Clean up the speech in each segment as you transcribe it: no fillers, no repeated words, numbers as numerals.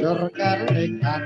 banjur kelingan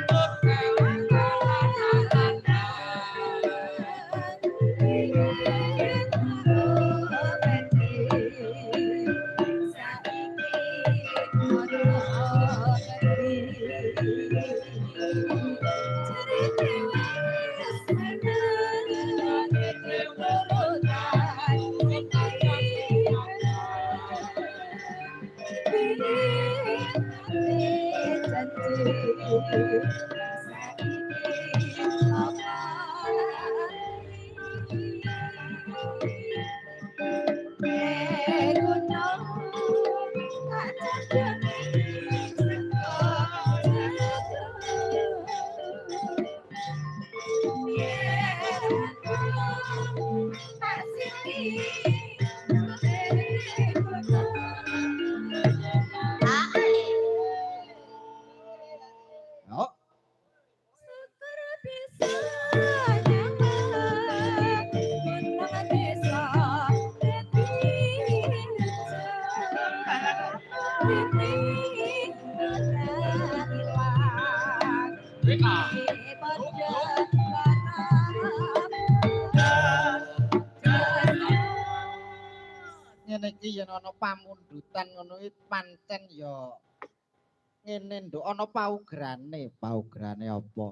ngene iki yen ana pamundutan ngono iki pancen ya ngene nduk ana paugerane apa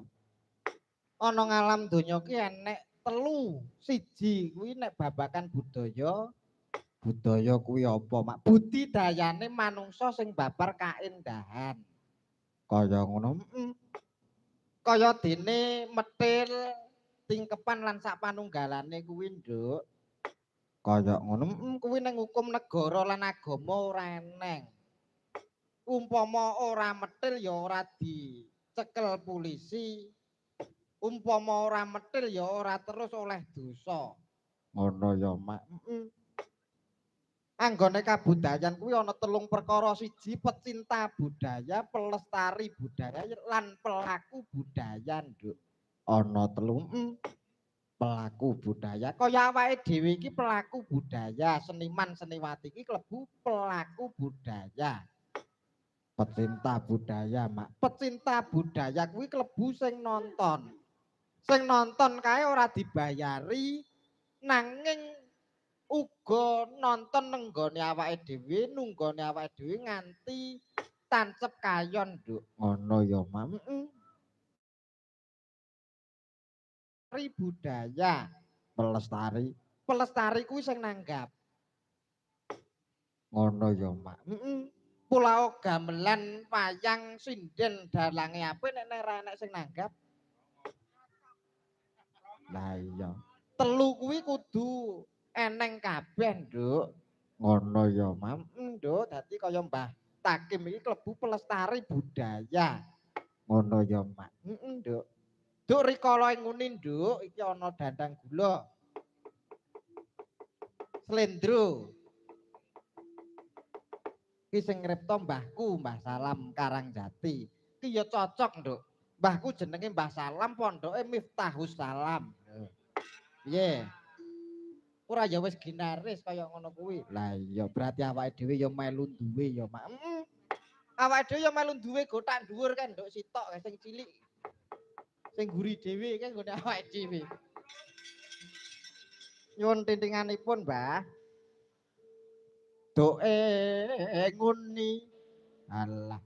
ana ngalam donya ki enek telu siji kuwi nek babakan budaya kuwi apa mak budidayane manungsa sing babar kaendahan kaya ngono kaya dene metil tingkepan lan sapanunggalane kuwi nduk kaya ngono kuwi ning hukum negara lan agama ora eneng umpama ora metil ya ora dicekel polisi umpama ora metil ya ora terus oleh dosa ngono ya mak anggone kabudayan kuwi ana telung perkara siji pecinta budaya pelestari budaya lan pelaku budaya nduk ana telu pelaku budaya kaya awake dhewe iki pelaku budaya seniman seniwati iki klebu pelaku budaya pecinta budaya mak pecinta budaya kuwi klebu sing nonton kae ora dibayari nanging uga nonton nenggone awake dhewe nunggone awake dhewe nganti tancep kayon nduk ngono ya mak budaya pelestari kuwi sing nanggap ngono ya mak pulau gamelan wayang sinden dalange apik nek ora enek sing nanggap lah iya telu kuwi kudu eneng kabeh nduk ngono ya mam nduk dadi kaya Mbah Takim iki klebu pelestari budaya ngono ya mak nduk nduk rikala ngene nduk iki ana dandang gula slendro iki sing ngripta mbahku Mbah Salam Karangjati iki ya cocok nduk mbahku jenenge Mbah Salam pondoke Miftahus Salam piye ora ya wis ginaris kaya ngono kuwi lah iya berarti awake dhewe ya melu duwe ya mak awake dhewe ya melu duwe gotak dhuwur kan nduk sitok sing cilik sing guri dhewe kan nggone awake dhewe nyuwun tintinganipun Mbah doe nguni alah